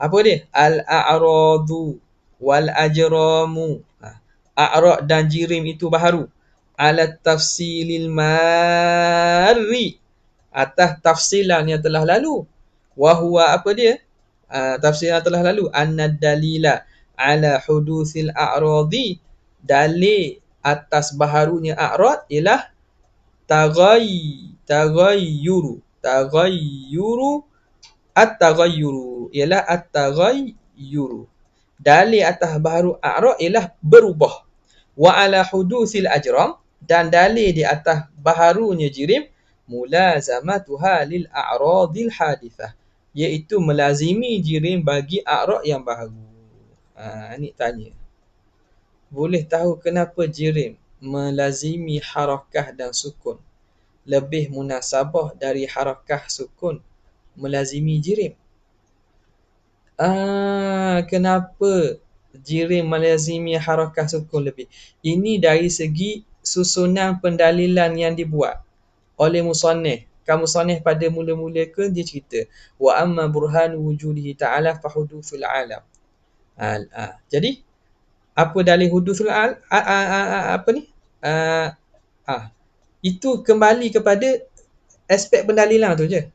Apa dia? Al-a'radu wal ajramu. A'rad dan jirim itu baharu. Ala tafsilil marri. Atas tafsilan yang telah lalu. Wahuwa apa dia? Tafsilan yang telah lalu. Anna dalila ala hudusil a'radi. Dalil atas baharunya a'rad ialah taghayyuru. At-taghayyuru ialah at-taghayyuru. Dalil atas baharu a'rad ialah berubah. Wa ala hudusil ajram, dan dalil di atas baharunya jirim, mulazamatuha lil a'radil hadithah, iaitu melazimi jirim bagi a'rad yang baharu. Ni tanya. Boleh tahu kenapa jirim melazimi harakah dan sukun lebih munasabah dari harakah sukun melazimi jirim? Kenapa jirim melazimi harakah sukun lebih? Ini dari segi susunan pendalilan yang dibuat oleh musannif. Musannif pada mula-mula dia cerita wa amma burhan wujudihi ta'ala fa hudusul alam. Jadi apa dalil hudusul itu kembali kepada aspek pendalilan tu je.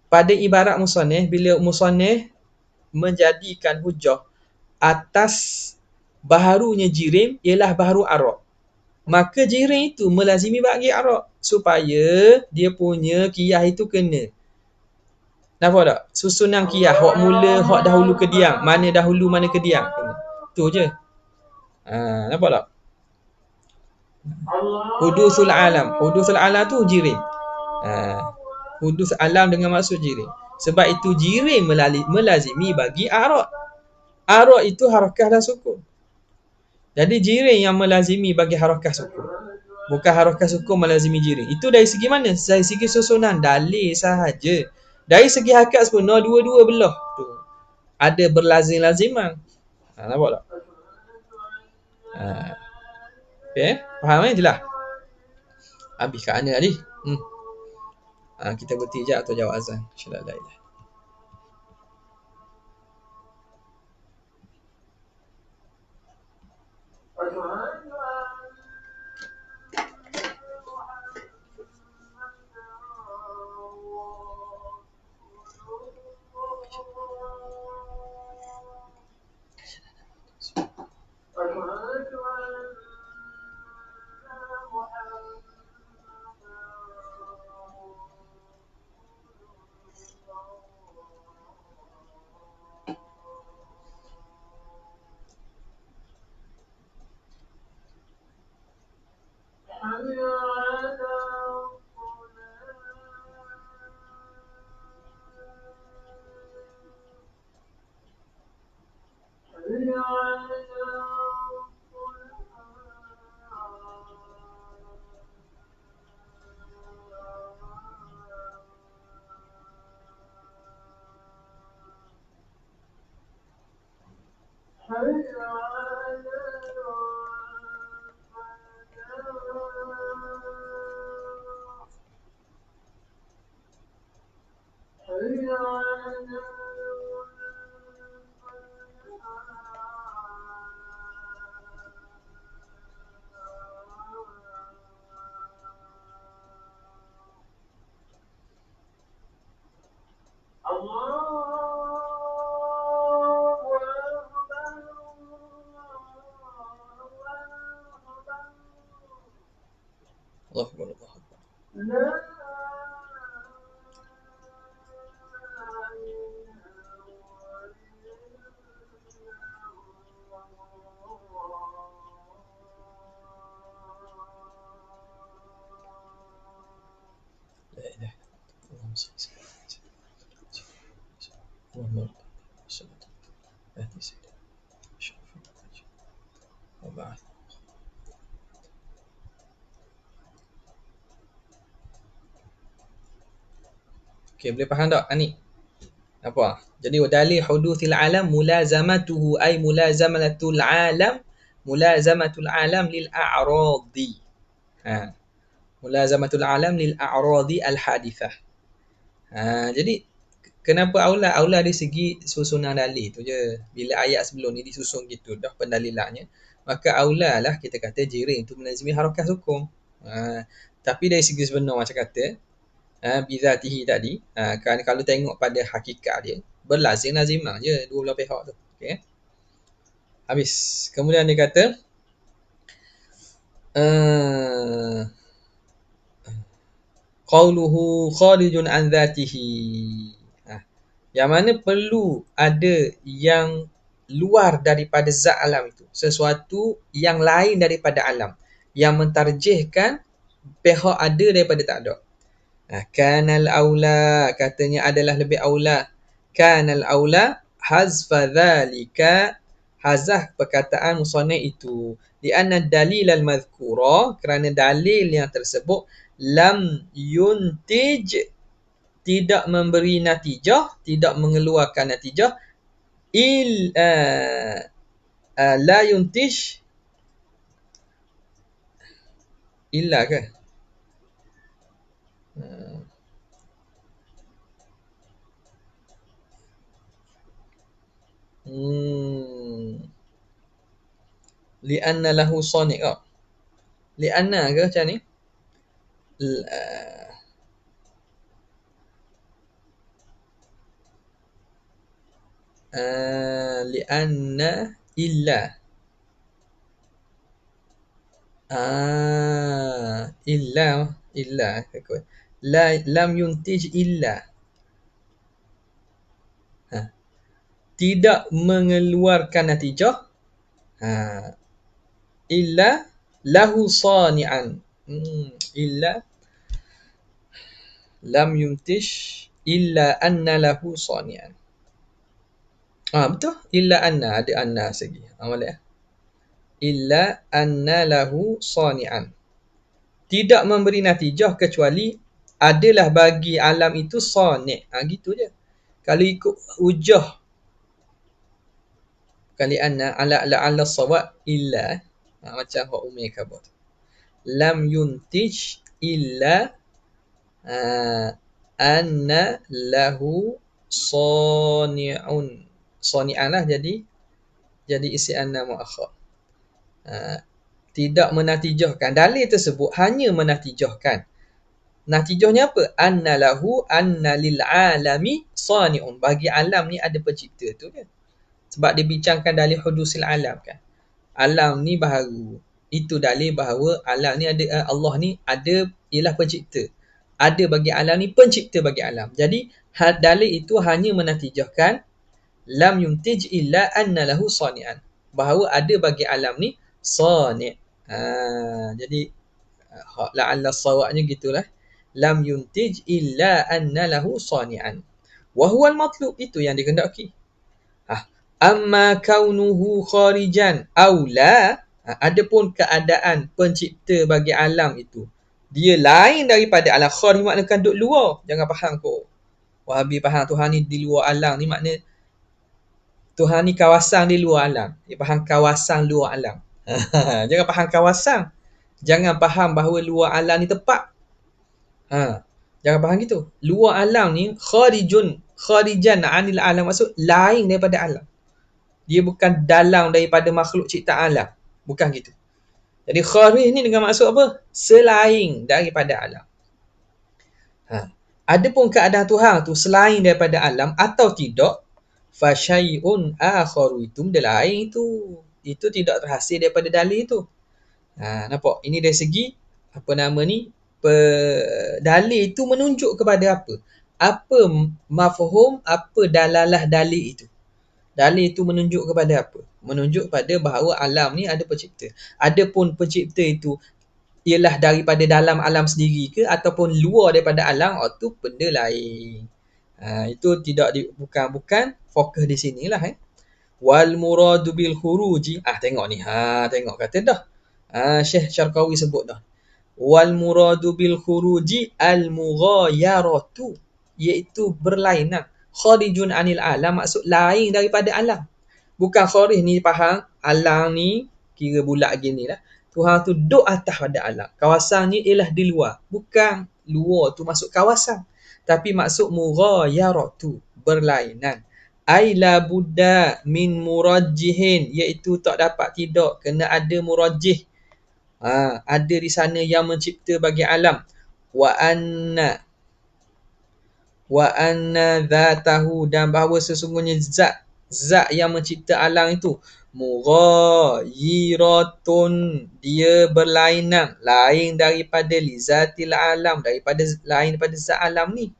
Pada ibarat musannif, bila musannif menjadikan hujah atas baharunya jirim ialah baharu a'rad, maka jirim itu melazimi bagi a'rad supaya dia punya qiyas itu kena. Nampak tak? Susunan qiyas, hak mula, hak dahulu kediang, mana dahulu mana kediang, tu je. Nampak tak? Hudusul alam tu jirim. Hudus alam dengan maksud jirim. Sebab itu jirim melazimi bagi a'rad. A'rad itu harakah dan sukun. Jadi jirim yang melazimi bagi harakah sukun, bukan harakah sukun melazimi jirim. Itu dari segi mana? Dari segi susunan dalil sahaja. Dari segi hakikat pun dua-dua belah tu ada berlazim-laziman. Nampak tak? Okay, faham jelas? Habis kat mana tadi? Kita berhenti je atau jawab azan. InsyaAllah. Allah Akbar, Allah Akbar. La ilaha illallah. Okay, boleh faham tak ni? Apa? Jadi dalil hudusil alam mulazamatuhu ay mulazamatul alam lil a'radi. Mulazamatul alam lil a'radi al hadithah. Jadi Kenapa aula? Aula dari segi susunan dalil tu je. Bila ayat sebelum ni disusun gitu dah pendalilannya, maka aula lah kita kata jiring tu menazimi harakat hukum. Tapi dari segi sebenar macam kata, bizatihi tadi, kan kalau tengok pada hakikat dia, berlazim lazimah je dua belah pihak tu. Okey. Habis. Kemudian dia kata, qauluhu kharijun an dhatihi. Yang mana perlu ada yang luar daripada zat alam itu. Sesuatu yang lain daripada alam. Yang mentarjihkan pihak ada daripada tak ada. Kanal aula, katanya adalah lebih aula. Kanal aula hazfa dhalika, hazah perkataan musannif itu. Lianna dalil al-madhkura, kerana dalil yang tersebut lam yuntij, tidak memberi natijah, tidak mengeluarkan natijah, la yuntij illa ke? Lianna lahu sani'. Lianna ke macam ni? Lianna illa. Illa lam yuntij illa, tidak mengeluarkan natijah, illa lahu sani'an, illa lam yuntij illa anna lahu sani'an. Betul, illa anna, ada anna lagi. Boleh. Illa anna lahu sani'an, tidak memberi natijah kecuali adalah bagi alam itu sani'. Gitu je. Kalau ikut hujah kali anna ala sawab illa, macam hak Umi khabar, lam yuntij illa anna lahu sani'un. Sani'an lah jadi isi anna muakhar. Tidak menatijahkan. Dalil tersebut hanya menatijahkan. Natijahnya apa? Anna lahu, anna lil alami sani'un. Bagi alam ni ada pencipta tu kan. Sebab dia bincangkan dalil hudusil alam kan. Alam ni baharu. Itu dalil bahawa alam ni ada, Allah ni ada, ialah pencipta. Ada bagi alam ni pencipta bagi alam. Jadi dalil itu hanya menatijahkan lam yuntij illa anna lahu sani'an. Bahawa ada bagi alam ni sani'. Jadi la'alla sawabnya gitulah. Lam yuntij illa anna lahu sani'an. Wa huwa al-matlub, itu yang dikehendaki. Amma kaunuhu kharijan aula, adapun keadaan pencipta bagi alam itu dia lain daripada alam. Kharij makna kan duk luar. Jangan faham kau Wahabi faham Tuhan ni di luar alam ni, makna Tuhan ni kawasan di luar alam. Dia faham kawasan luar alam. Jangan faham kawasan. Jangan faham bahawa luar alam ni tempat. Jangan faham gitu. Luar alam ni kharijan anil alam, maksud lain daripada alam. Dia bukan dalam daripada makhluk ciptaan alam. Bukan gitu. Jadi kharij ni dengan maksud apa? Selain daripada alam. Adapun keadaan Tuhan tu selain daripada alam atau tidak, fa syai'un akharu, itu benda lain itu. Itu tidak terhasil daripada dalil itu. Nampak? Ini dari segi dalil itu menunjuk kepada apa? Apa mafhum, apa dalalah dalil itu? Dalil itu menunjuk kepada apa? Menunjuk pada bahawa alam ni ada pencipta. Adapun pencipta itu ialah daripada dalam alam sendiri ke ataupun luar daripada alam, itu benda lain. Itu bukan fokus di sinilah. Wal muradu bil khuruji. Tengok ni. Tengok kata dah. Syekh Syarqawi sebut dah. Wal muradu bil khuruji al mughayaratu, iaitu berlainan. Kharijun anil alam, maksud lain daripada alam. Bukan kharij ni faham alam ni kira bulat gini lah. Tuhan tu duduk atas pada alam. Kawasan ni ialah di luar. Bukan luar tu masuk kawasan. Tapi maksud mughayaratu, berlainan. Ai la budda min murajjihin, iaitu tak dapat tidak kena ada murajjih. Ada di sana yang mencipta bagi alam. Wa anna dhatahu, dan bahawa sesungguhnya zat yang mencipta alam itu mughayiratun, dia berlainan, lain daripada lizatil alam, lain daripada zat alam ni.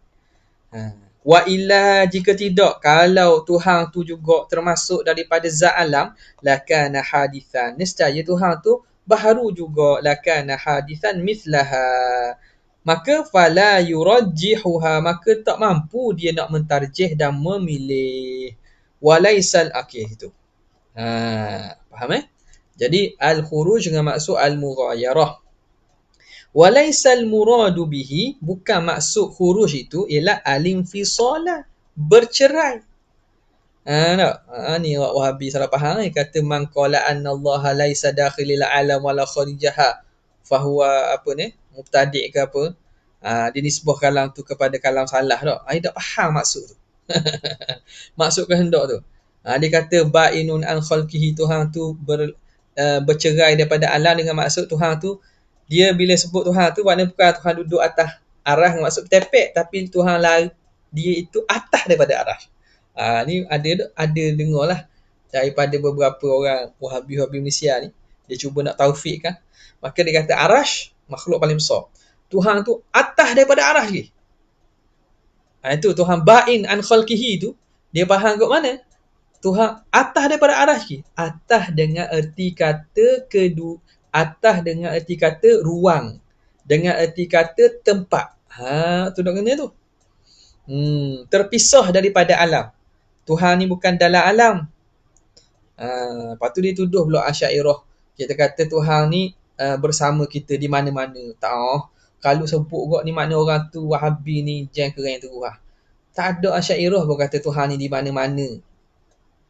Wa illa, jika tidak, kalau Tuhan tu juga termasuk daripada zat alam, lakana hadithan, nescaya Tuhan tu baharu juga, lakana hadithan mithlaha, maka fala yurajjihuha, maka tak mampu dia nak mentarjih dan memilih. Walaisal, itu. Faham Jadi al-khuruj dengan maksud al-mughayarah. Walaisal muradu bihi, bukan maksud khuruj itu ialah al-infisala, bercerai. Ni orang Wahabi salah faham kata man qala anna Allah laisa dakhilil alam wala kharijaha fahuwa mubtadi' ke apa. Dia nisbah kalam tu kepada kalam salah dah. Dia tak faham maksud tu. Maksud kehendak tu. Dia kata ba'inun an khalqihi, Tuhan tu bercerai daripada alam, dengan maksud Tuhan tu, dia bila sebut Tuhan tu, maknanya bukan Tuhan duduk atas arah maksud tepek, tapi Tuhan dia itu atas daripada arah. Ni ada dengar lah daripada beberapa orang Wahabi Malaysia ni, dia cuba nak taufikkan. Maka dia kata arash makhluk paling besar, Tuhan tu atas daripada arash lagi. Itu Tuhan ba'in an khalqihi tu, dia faham kat mana? Tuhan atas daripada arash lagi. Atas dengan erti kata atas dengan erti kata ruang, dengan erti kata tempat. Tu nak kena tu. Terpisah daripada alam. Tuhan ni bukan dalam alam. Lepas tu dia tuduh pula Asy'ariyah. Kita kata Tuhan ni bersama kita di mana-mana. Tak. Kalau sebut kot ni makna orang tu Wahabi ni jang keren terus lah. Tak ada Asy'ariyah pun kata Tuhan ni di mana-mana.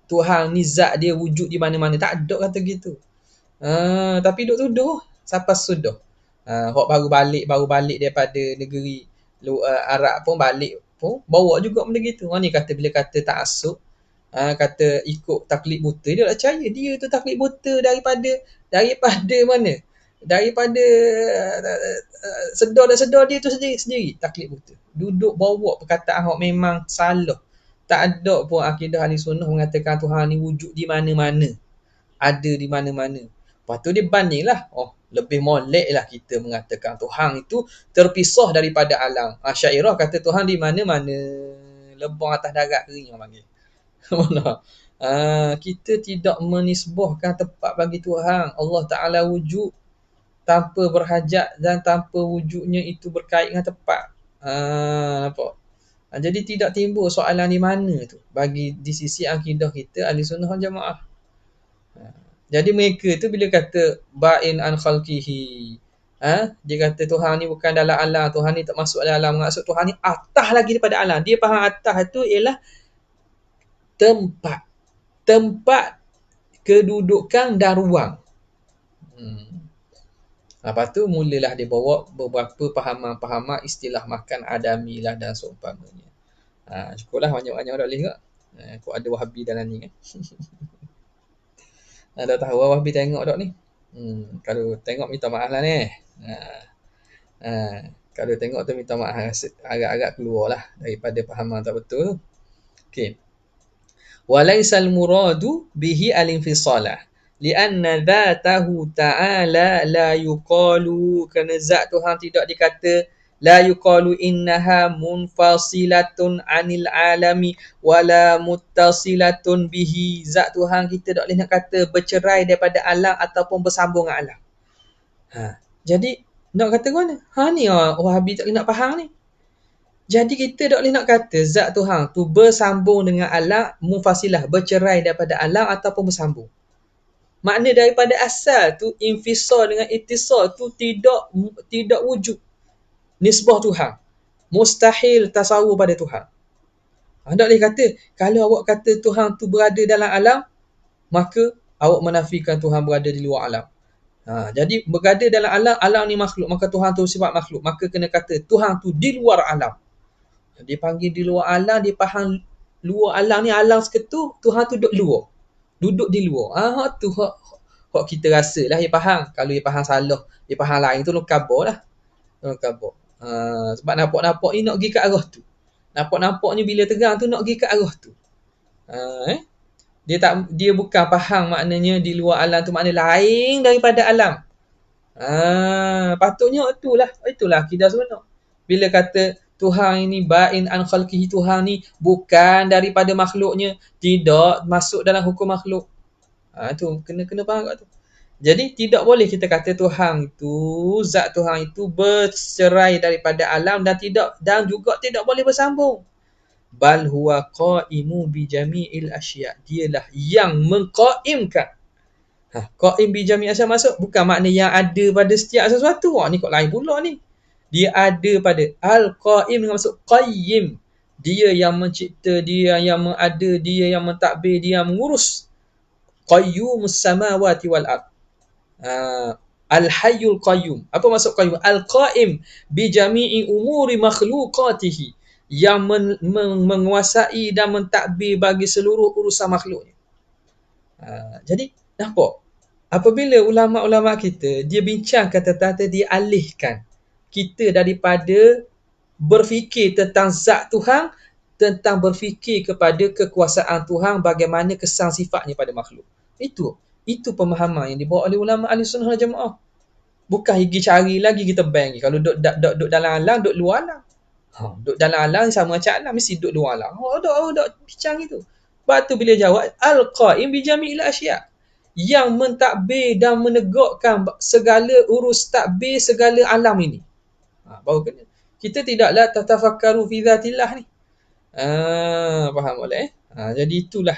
Tuhan ni zat dia wujud di mana-mana. Tak ada kata gitu. Tapi duk tuduh sampai sudah. Hok baru balik daripada negeri Arab pun balik pun bawa juga benda gitu. Orang ni kata bila kata ta'assub, kata ikut taklid buta, dia tak percaya dia tu taklid buta daripada mana? Daripada sedar dia tu sendiri taklid buta. Duduk bawa perkataan hok memang salah. Tak ada pun akidah ahli sunnah mengatakan Tuhan ni wujud di mana-mana. Ada di mana-mana. Lepas tu dia bandinglah. Lebih molek lah kita mengatakan Tuhan itu terpisah daripada alam. Asy'ariyah kata Tuhan di mana-mana. Lebang atas darat kering orang panggil. Kita tidak menisbahkan tempat bagi Tuhan. Allah Ta'ala wujud tanpa berhajat dan tanpa wujudnya itu berkait dengan tempat. Nampak? Jadi tidak timbul soalan di mana tu bagi di sisi akidah kita Ahli Sunnah wal Jamaah. Jadi mereka tu bila kata ba'in an khalqihi, dia kata Tuhan ni bukan dalam alam, Tuhan ni tak masuk dalam alam, maksud Tuhan ni atas lagi daripada alam. Dia faham atas tu ialah tempat kedudukan dan ruang. Lepas tu mulalah dia bawa beberapa pahaman-pahaman istilah makan adami lah dan seumpamanya. Cukuplah banyak-banyak dah boleh tak? Kok ada Wahabi dalam ni kan? Dah tahu Wahabi tengok tak ni? Kalau tengok minta maaf lah ni. Kalau tengok tu minta maaf, agak-agak keluar lah daripada pahaman tak betul tu. Okay. Walaisal muradu bihi al-infisalah lianna dhatahu ta'ala la yuqalu, kerana zat Tuhan tidak dikata la yuqalu innaha munfasilatun anil alami wala muttasilatun bihi. Zat Tuhan kita tak boleh nak kata bercerai daripada alam ataupun bersambung dengan alam. Jadi nak kata ke mana? Ni Wahabi tak boleh nak faham ni. Jadi kita tak boleh nak kata zat Tuhan tu bersambung dengan alam, munfasilah, bercerai daripada alam ataupun bersambung. Makna daripada asal tu infisal dengan ittisal tu tidak wujud. Nisbah Tuhan. Mustahil tasawur pada Tuhan. Tak boleh kata kalau awak kata Tuhan tu berada dalam alam, maka awak menafikan Tuhan berada di luar alam. Jadi berada dalam alam ni makhluk, maka Tuhan tu sifat makhluk, maka kena kata Tuhan tu di luar alam. Dia panggil di luar alam, dia faham luar alam ni alam seketul, Tuhan tu duduk luar. Duduk di luar. Tu hak kita rasa lah dia faham. Kalau dia faham salah, dia faham lain tu lu kabar lah. Lu kabar. Sebab nampak-nampak ni nak pergi ke arah tu. Nampak-nampak ni bila terang tu nak pergi ke arah tu. Dia bukan faham maknanya di luar alam tu makna lain daripada alam. Patutnya itulah akidah sebenar. Bila kata Tuhan ini ba'in an khalqihi, Tuhan ni bukan daripada makhluknya, tidak masuk dalam hukum makhluk. Tu kena faham kat tu. Jadi tidak boleh kita kata Tuhan itu, zat Tuhan itu bercerai daripada alam dan juga tidak boleh bersambung. Bal huwa qaimu bi jami'il asya'. Dialah yang mengqaimkan. Qaim bi jami' asya' masuk bukan makna yang ada pada setiap sesuatu. Ni kok lain pula ni. Dia ada pada al-qaim dengan maksud qayyim. Dia yang mencipta, dia yang mengada, dia yang mentadbir, dia yang mengurus. Qayyumus samawati wal ard. Al-hayyul qayyum. Apa maksud qayyum? Al-qaim bi jami'i umuri makhluqatihi. Yang menguasai dan mentadbir bagi seluruh urusan makhluknya. Jadi nampak? Apabila ulama-ulama kita dia bincangkan tentang dia alihkan kita daripada berfikir tentang zat Tuhan, tentang berfikir kepada kekuasaan Tuhan, bagaimana kesan sifatnya pada makhluk. Itu pemahaman yang dibawa oleh ulama ahli sunnah wal jamaah. Bukan pergi cari lagi kita bang. Kalau duduk dalam alam, duduk luar alam. Duduk dalam alam sama macam alam, mesti duduk luar alam. Duduk bincang itu. Lepas tu bila jawab, al-qaim bi jami'il asya'. Yang mentadbir dan menegakkan segala urus tadbir segala alam ini. Baru kena. Kita tidaklah tatafakkaru fi zatillah ni. Faham boleh? Jadi itulah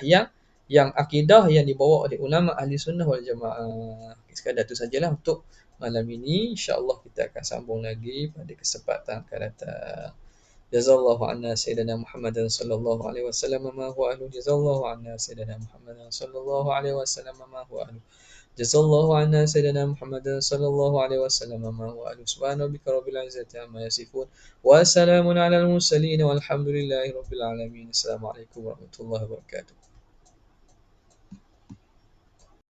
yang akidah yang dibawa oleh ulama ahli sunnah wal jamaah. Sekadar tu sajalah untuk malam ini. InsyaAllah kita akan sambung lagi pada kesempatan akan datang. Jazallahu anna sayyidina Muhammadan sallallahu alaihi wasallam ma huwa ahlu. Jazallahu anna sayyidina Muhammadan sallallahu alaihi wasallam ma huwa ahlu. Jazallahu anna sayyidina Muhammadan sallallahu alaihi wasallam ma huwa ahlu. Subhana rabbika rabbil izzati amma yasifun wa salamun alal mursalin walhamdulillahi rabbil alamin. Assalamualaikum warahmatullahi wabarakatuh.